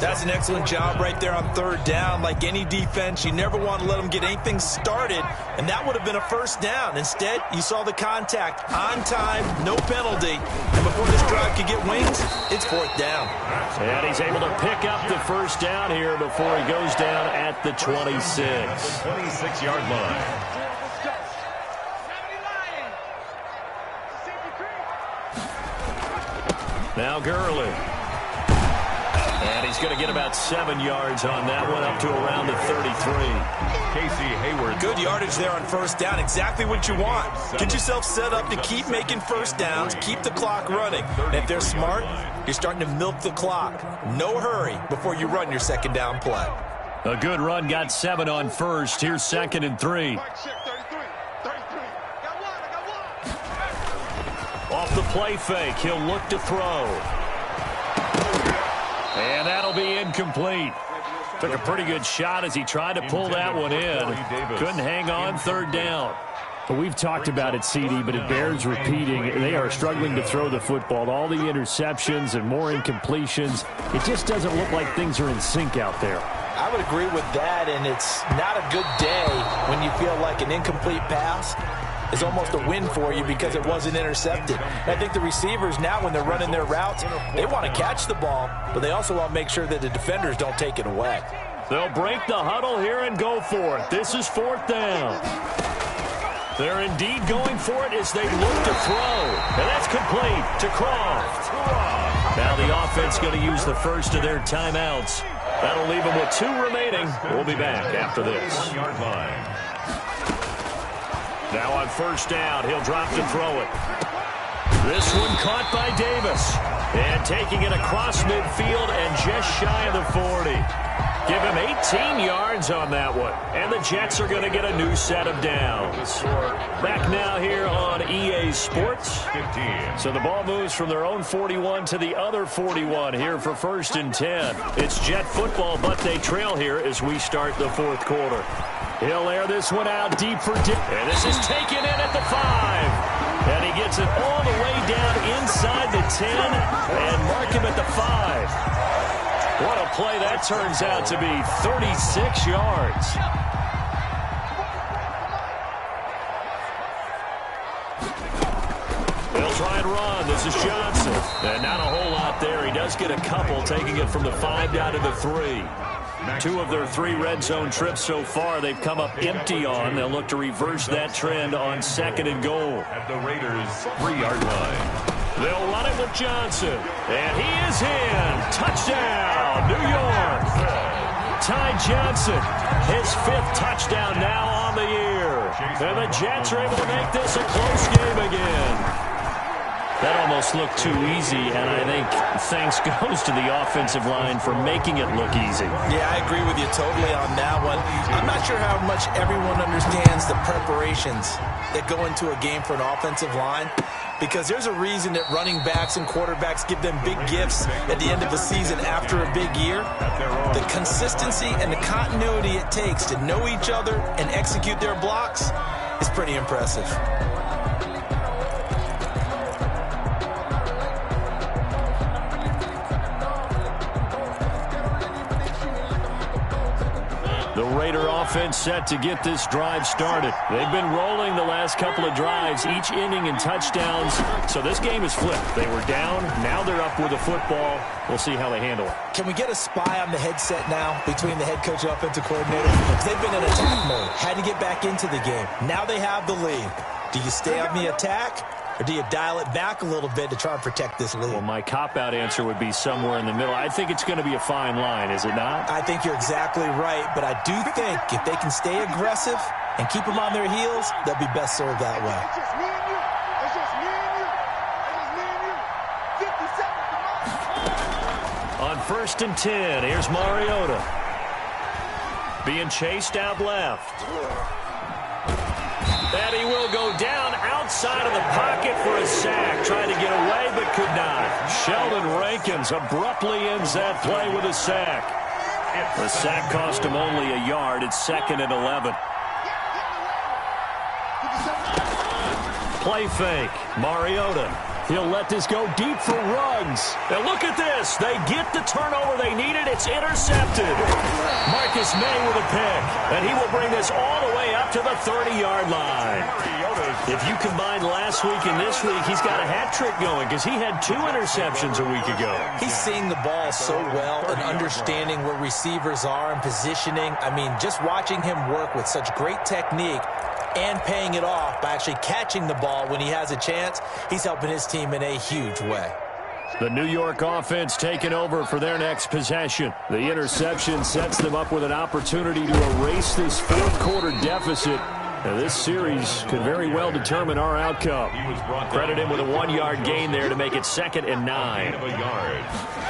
Speaker 3: That's an excellent job right there on 3rd down. Like any defense, you never want to let them get anything started, and that would have been a 1st down. Instead, you saw the contact on time, no penalty, and before this drive could get wings, it's 4th down.
Speaker 1: And he's able to pick up the 1st down here before he goes down at the 26.
Speaker 2: 26-yard line.
Speaker 1: Now Gurley. And he's going to get about 7 yards on that one, up to around the 33.
Speaker 2: Casey Hayward.
Speaker 3: Good yardage there on 1st down. Exactly what you want. Get yourself set up to keep making 1st downs, keep the clock running. And if they're smart, you're starting to milk the clock. No hurry before you run your 2nd down play.
Speaker 1: A good run, got 7 on 1st. Here's 2nd and 3. Off the play fake, he'll look to throw. And that'll be incomplete. Took a pretty good shot as he tried to pull that one in. Couldn't hang on, 3rd down. But we've talked about it, CD, but it bears repeating. They are struggling to throw the football. All the interceptions and more incompletions. It just doesn't look like things are in sync out there.
Speaker 3: I would agree with that, and it's not a good day when you feel like an incomplete pass is almost a win for you because it wasn't intercepted. And I think the receivers now, when they're running their routes, they want to catch the ball, but they also want to make sure that the defenders don't take it away.
Speaker 1: They'll break the huddle here and go for it. This is 4th down. They're indeed going for it as they look to throw. And that's complete to Croft. Now the offense going to use the first of their timeouts. That'll leave them with 2 remaining. We'll be back after this.
Speaker 2: 1-yard line.
Speaker 1: Now on 1st down, he'll drop to throw it. This one caught by Davis. And taking it across midfield and just shy of the 40. Give him 18 yards on that one. And the Jets are going to get a new set of downs. Back now here on EA Sports.
Speaker 2: 15.
Speaker 1: So the ball moves from their own 41 to the other 41 here for 1st and 10. It's Jet football, but they trail here as we start the 4th quarter. He'll air this one out deep for Dick. And this is taken in at the 5. And he gets it all the way down inside the 10 and mark him at the 5. What a play that turns out to be. 36 yards. They'll try and run. This is Johnson. And not a whole lot there. He does get a couple, taking it from the 5 down to the 3. 2 of their 3 red zone trips so far they've come up empty on. They'll look to reverse that trend on 2nd and goal.
Speaker 2: At the Raiders' 3-yard line.
Speaker 1: They'll run it with Johnson. And he is in. Touchdown, New York. Ty Johnson, his 5th touchdown now on the year. And the Jets are able to make this a close game again. That almost looked too easy, and I think thanks goes to the offensive line for making it look easy.
Speaker 3: Yeah, I agree with you totally on that one. I'm not sure how much everyone understands the preparations that go into a game for an offensive line, because there's a reason that running backs and quarterbacks give them big gifts at the end of a season after a big year. The consistency and the continuity it takes to know each other and execute their blocks is pretty impressive.
Speaker 1: The Raider offense set to get this drive started. They've been rolling the last couple of drives, each inning in touchdowns. So this game is flipped. They were down. Now they're up with the football. We'll see how they handle it.
Speaker 3: Can we get a spy on the headset now between the head coach and offensive coordinator? Because they've been in attack mode. Had to get back into the game. Now they have the lead. Do you stay on the attack? Or do you dial it back a little bit to try and protect this lead?
Speaker 1: Well, my cop-out answer would be somewhere in the middle. I think it's going to be a fine line, is it not?
Speaker 3: I think you're exactly right, but I do think if they can stay aggressive and keep them on their heels, they'll be best served that way.
Speaker 1: On 1st and 10, here's Mariota. Being chased out left. And he will go down outside of the pocket for a sack. Trying to get away, but could not. Sheldon Rankins abruptly ends that play with a sack. The sack cost him only a yard. It's 2nd and 11. Play fake. Mariota. He'll let this go deep for Ruggs. Now look at this. They get the turnover they needed. It's intercepted. Marcus May with a pick. And he will bring this all the way up to the 30-yard line. If you combine last week and this week, he's got a hat trick going because he had 2 interceptions a week ago.
Speaker 3: He's seeing the ball so well and understanding where receivers are and positioning. I mean, just watching him work with such great technique and paying it off by actually catching the ball when he has a chance, he's helping his team in a huge way.
Speaker 1: The New York offense taking over for their next possession. The interception sets them up with an opportunity to erase this fourth-quarter deficit. Now, this series could very well determine our outcome. Credit him with a 1-yard gain there to make it 2nd and 9.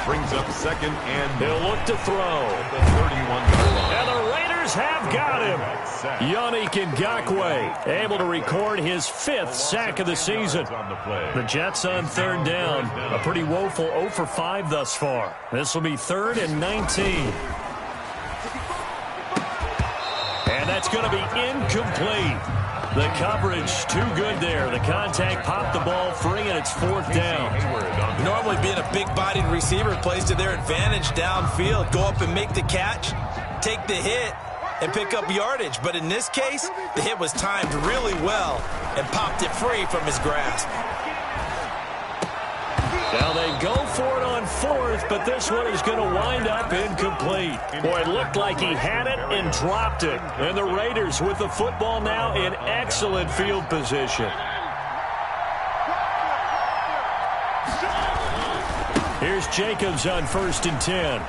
Speaker 2: Brings up 2nd and
Speaker 1: he'll look to throw.
Speaker 2: The 31-yard line.
Speaker 1: And the Raiders have got him. Yannick Ngakoue able to record his 5th sack of the season. The Jets on 3rd down. A pretty woeful 0 for 5 thus far. This will be 3rd and 19. And that's going to be incomplete. The coverage too good there. The contact popped the ball free, and it's 4th down.
Speaker 3: Normally being a big-bodied receiver plays to their advantage downfield. Go up and make the catch, take the hit, and pick up yardage. But in this case, the hit was timed really well and popped it free from his grasp.
Speaker 1: Now they go for it on 4th, but this one is going to wind up incomplete. Boy, it looked like he had it and dropped it. And the Raiders with the football now in excellent field position. Here's Jacobs on 1st and 10.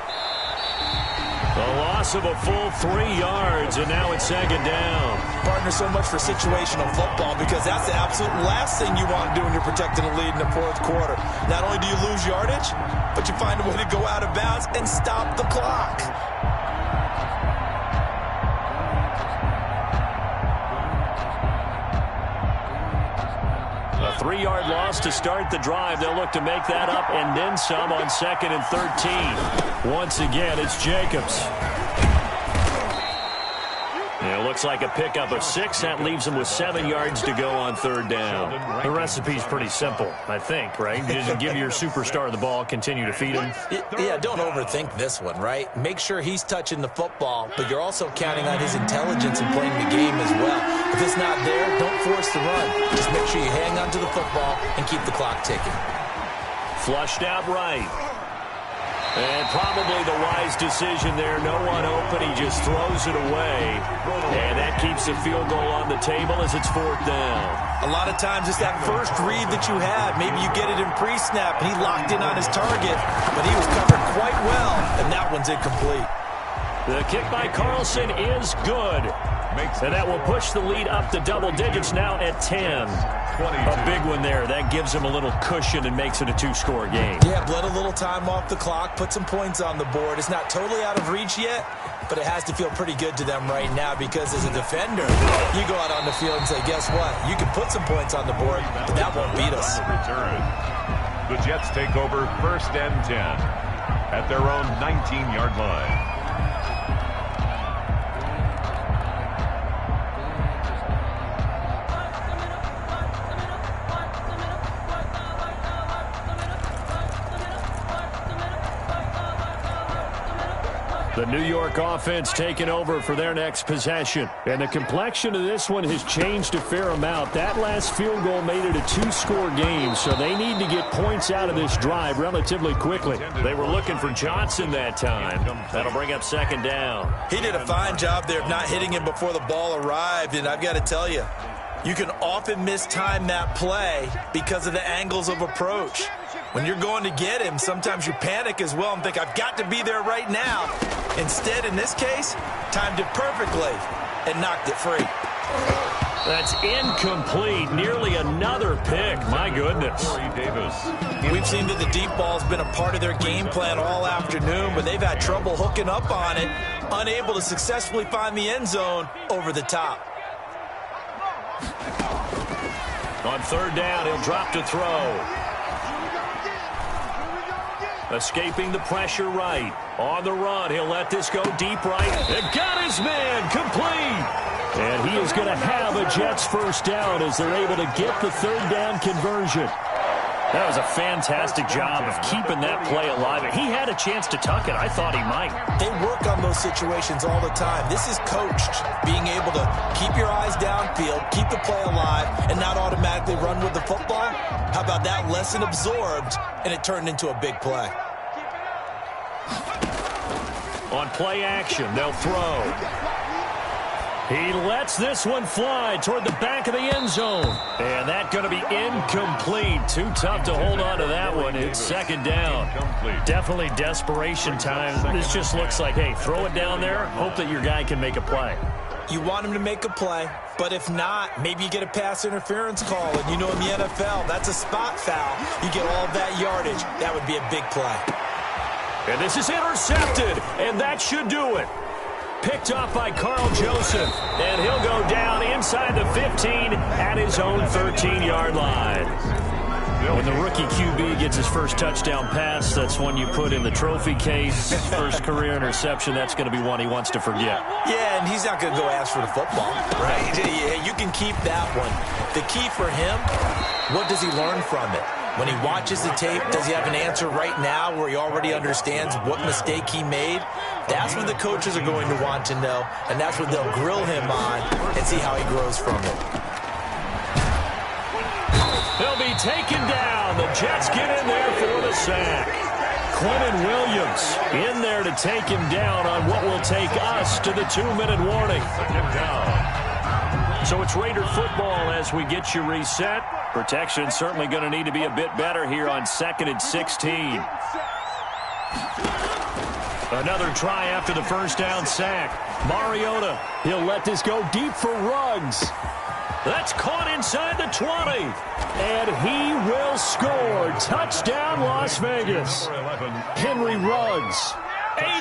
Speaker 1: A loss of a full 3 yards, and now it's 2nd down.
Speaker 3: Partner, so much for situational football because that's the absolute last thing you want to do when you're protecting a lead in the 4th quarter. Not only do you lose yardage, but you find a way to go out of bounds and stop the clock.
Speaker 1: A 3-yard loss to start the drive. They'll look to make that up and then some on 2nd and 13. Once again, it's Jacobs. And it looks like a pickup of 6. That leaves them with 7 yards to go on 3rd down. The recipe's pretty simple, I think, right? You just give your superstar the ball, continue to feed him.
Speaker 3: Yeah, don't overthink this one, right? Make sure he's touching the football, but you're also counting on his intelligence in playing the game as well. If it's not there, don't force the run. Just make sure you hang on to the football and keep the clock ticking.
Speaker 1: Flushed out right. And probably the wise decision there. No one open. He just throws it away. And that keeps the field goal on the table as it's 4th down.
Speaker 3: A lot of times it's that first read that you have. Maybe you get it in pre-snap, and he locked in on his target, but he was covered quite well, and that one's incomplete.
Speaker 1: The kick by Carlson is good. And that will push the lead up to double digits now at 10. A big one there. That gives them a little cushion and makes it a 2-score game.
Speaker 3: Yeah, bled a little time off the clock, put some points on the board. It's not totally out of reach yet, but it has to feel pretty good to them right now because as a defender, you go out on the field and say, guess what? You can put some points on the board, but that won't beat us.
Speaker 2: The Jets take over 1st and 10 at their own 19-yard line.
Speaker 1: The New York offense taking over for their next possession. And the complexion of this one has changed a fair amount. That last field goal made it a two-score game, so they need to get points out of this drive relatively quickly. They were looking for Johnson that time. That'll bring up second down.
Speaker 3: He did a fine job there of not hitting him before the ball arrived, and I've got to tell you, you can often mistime that play because of the angles of approach. When you're going to get him, sometimes you panic as well and think, I've got to be there right now. Instead, in this case, timed it perfectly and knocked it free.
Speaker 1: That's incomplete. Nearly another pick. My goodness.
Speaker 3: We've seen that the deep ball's been a part of their game plan all afternoon, but they've had trouble hooking up on it, unable to successfully find the end zone over the top.
Speaker 1: On third down, he'll drop to throw. Escaping the pressure right. On the run, he'll let this go deep right. And got his man complete. And he is going to have a Jets first down as they're able to get the third down conversion. That was a fantastic job of keeping that play alive. He had a chance to tuck it. I thought he might.
Speaker 3: They work on those situations all the time. This is coached, being able to keep your eyes downfield, keep the play alive, and not automatically run with the football. How about that lesson absorbed, and it turned into a big play?
Speaker 1: On play action, they'll throw. He lets this one fly toward the back of the end zone. And that's going to be incomplete. Too tough to hold on to that one. It's second down. Definitely desperation time. This just looks like, hey, throw it down there. Hope that your guy can make a play.
Speaker 3: You want him to make a play, but if not, maybe you get a pass interference call. And you know in the NFL, that's a spot foul. You get all that yardage. That would be a big play.
Speaker 1: And this is intercepted. And that should do it. Picked off by Carl Joseph, and he'll go down inside the 15 at his own 13-yard line. When the rookie QB gets his first touchdown pass, that's one you put in the trophy case. First career interception, that's going to be one he wants to forget.
Speaker 3: Yeah, and he's not going to go ask for the football, right? Yeah, you can keep that one. The key for him, what does he learn from it? When he watches the tape, does he have an answer right now where he already understands what mistake he made? That's what the coaches are going to want to know, and that's what they'll grill him on and see how he grows from it.
Speaker 1: He'll be taken down. The Jets get in there for the sack. Quinnen Williams in there to take him down on what will take us to the 2-minute warning. So it's Raider football as we get you reset. Protection certainly going to need to be a bit better here on 2nd and 16. Another try after the first down sack. Mariota, he'll let this go deep for Ruggs. That's caught inside the 20. And he will score. Touchdown, Las Vegas. Henry Ruggs.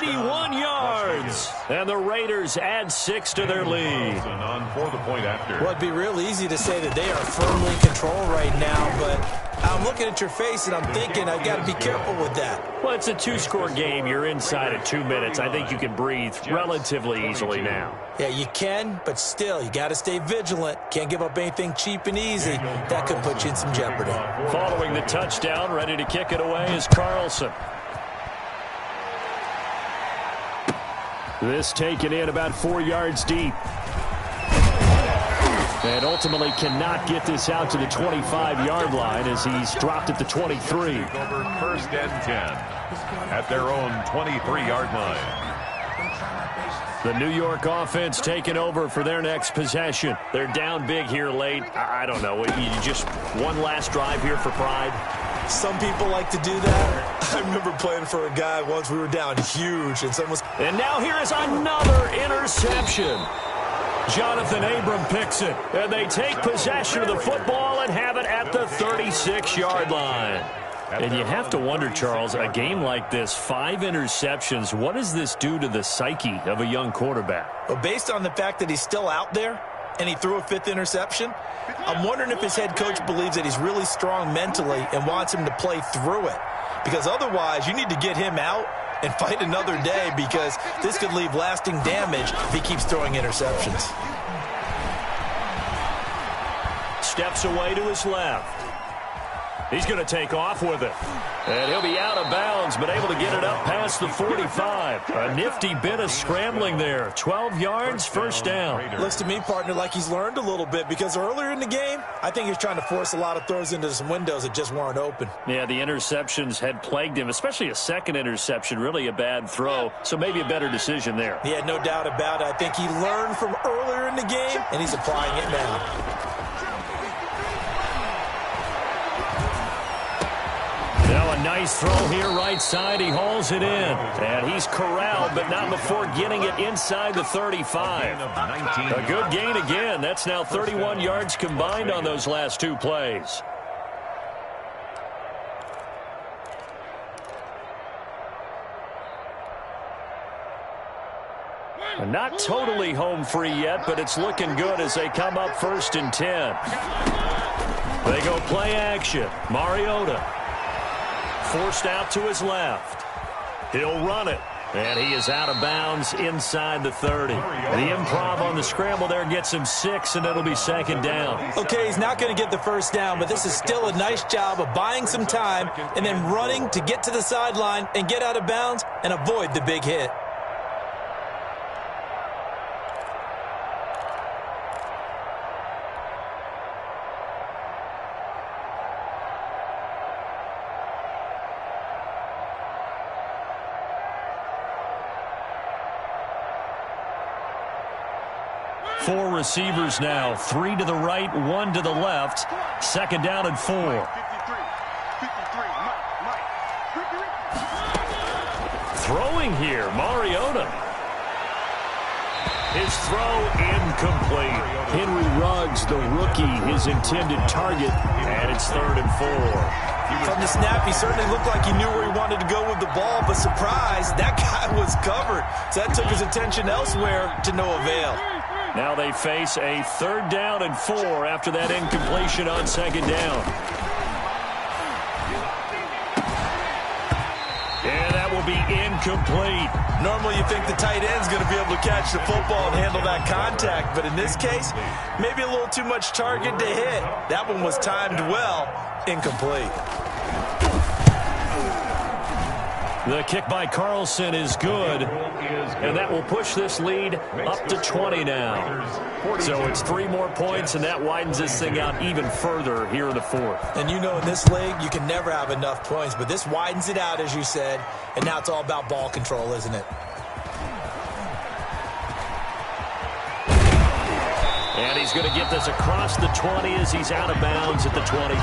Speaker 1: 81 yards. And the Raiders add 6 to their lead.
Speaker 3: Well, it'd be real easy to say that they are firmly in control right now, but I'm looking at your face and I'm thinking I've got to be careful with that.
Speaker 1: Well, it's a 2-score game. You're inside of 2 minutes. I think you can breathe relatively easily now.
Speaker 3: Yeah, you can, but still, you got to stay vigilant. Can't give up anything cheap and easy. That could put you in some jeopardy.
Speaker 1: Following the touchdown, ready to kick it away is Carlson. This taken in about 4 yards deep. And ultimately cannot get this out to the 25-yard line as he's dropped at the 23.
Speaker 2: Over first and 10 at their own 23-yard line.
Speaker 1: The New York offense taking over for their next possession. They're down big here late. I don't know. You just one last drive here for pride?
Speaker 3: Some people like to do that. I remember playing for a guy once. We were down huge, and someone was...
Speaker 1: And now here is another interception. Jonathan Abram picks it, and they take possession of the football and have it at the 36-yard line. And you have to wonder, Charles, a game like this, 5 interceptions, what does this do to the psyche of a young quarterback?
Speaker 3: Well, based on the fact that he's still out there and he threw a 5th interception, I'm wondering if his head coach believes that he's really strong mentally and wants him to play through it. Because otherwise, you need to get him out and fight another day, because this could leave lasting damage if he keeps throwing interceptions.
Speaker 1: Steps away to his left. He's going to take off with it. And he'll be out of bounds, but able to get it up past the 45. A nifty bit of scrambling there. 12 yards, first down.
Speaker 3: Looks to me, partner, like he's learned a little bit because earlier in the game, I think he was trying to force a lot of throws into some windows that just weren't open.
Speaker 1: Yeah, the interceptions had plagued him, especially a second interception, really a bad throw. So maybe a better decision there.
Speaker 3: Yeah, no doubt about it. I think he learned from earlier in the game, and he's applying it now.
Speaker 1: Now a nice throw here right side. He hauls it in. And he's corralled, but not before getting it inside the 35. A good gain again. That's now 31 yards combined on those last two plays. Not totally home free yet, but it's looking good as they come up 1st and 10. They go play action. Mariota forced out to his left. He'll run it. And he is out of bounds inside the 30. The improv on the scramble there gets him 6, and it'll be 2nd down.
Speaker 3: Okay, he's not going to get the first down, but this is still a nice job of buying some time and then running to get to the sideline and get out of bounds and avoid the big hit.
Speaker 1: Four receivers now, 3 to the right, 1 to the left. 2nd down and 4. Throwing here, Mariota. His throw incomplete. Henry Ruggs, the rookie, his intended target, and it's 3rd and 4.
Speaker 3: From the snap, he certainly looked like he knew where he wanted to go with the ball, but surprise, that guy was covered. So that took his attention elsewhere to no avail.
Speaker 1: Now they face a 3rd down and 4 after that incompletion on 2nd down. And that will be incomplete.
Speaker 3: Normally you think the tight end's going to be able to catch the football and handle that contact, but in this case, maybe a little too much target to hit. That one was timed well, incomplete.
Speaker 1: The kick by Carlson is good, and that will push this lead up to 20 now. So it's 3 more points, and that widens this thing out even further here in the 4th.
Speaker 3: And you know in this league, you can never have enough points, but this widens it out, as you said, and now it's all about ball control, isn't it?
Speaker 1: And he's going to get this across the 20 as he's out of bounds at the 23.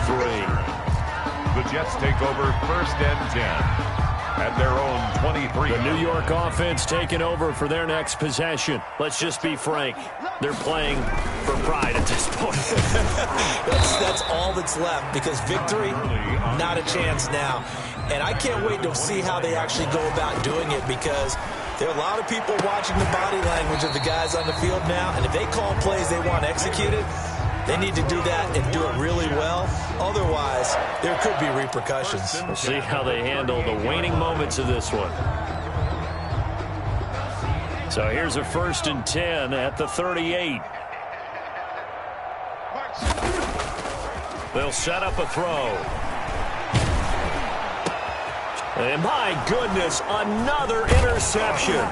Speaker 2: The Jets take over 1st and 10. At their own 23.
Speaker 1: The New York offense taking over for their next possession. Let's just be frank. They're playing for pride at this point.
Speaker 3: that's all that's left because victory, not a chance now. And I can't wait to see how they actually go about doing it because there are a lot of people watching the body language of the guys on the field now. And if they call plays they want executed, they need to do that and do it really well. Otherwise, there could be repercussions.
Speaker 1: We'll see how they handle the waning moments of this one. So here's a 1st and 10 at the 38. They'll set up a throw. And my goodness, another interception.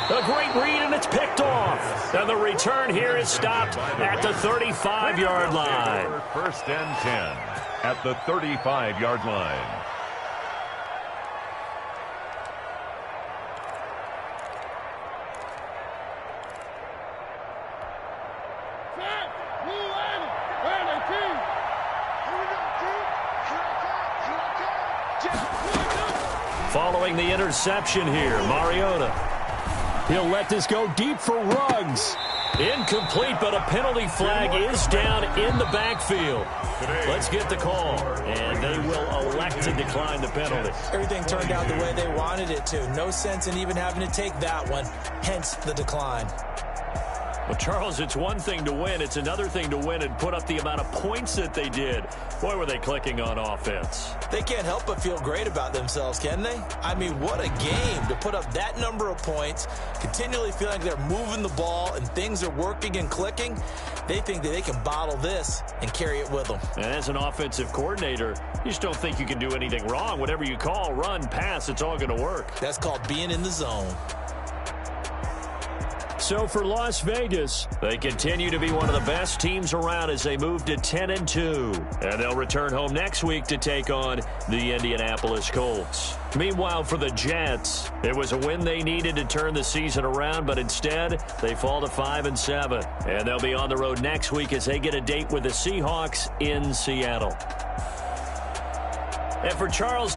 Speaker 1: A great read, and it's picked off. And the return here is stopped at the 35-yard line.
Speaker 2: 1st and 10 at the 35-yard line.
Speaker 1: Following the interception here, Mariota. He'll let this go deep for Ruggs. Incomplete, but a penalty flag is down in the backfield. Let's get the call, and they will elect to decline the penalty.
Speaker 3: Everything turned out the way they wanted it to. No sense in even having to take that one, hence the decline.
Speaker 1: Well, Charles, it's one thing to win. It's another thing to win and put up the amount of points that they did. Boy, were they clicking on offense.
Speaker 3: They can't help but feel great about themselves, can they? I mean, what a game to put up that number of points, continually feeling like they're moving the ball and things are working and clicking. They think that they can bottle this and carry it with them.
Speaker 1: And as an offensive coordinator, you just don't think you can do anything wrong. Whatever you call, run, pass, it's all going to work.
Speaker 3: That's called being in the zone.
Speaker 1: So for Las Vegas, they continue to be one of the best teams around as they move to 10-2. And they'll return home next week to take on the Indianapolis Colts. Meanwhile, for the Jets, it was a win they needed to turn the season around, but instead, they fall to 5-7. And they'll be on the road next week as they get a date with the Seahawks in Seattle. And for Charles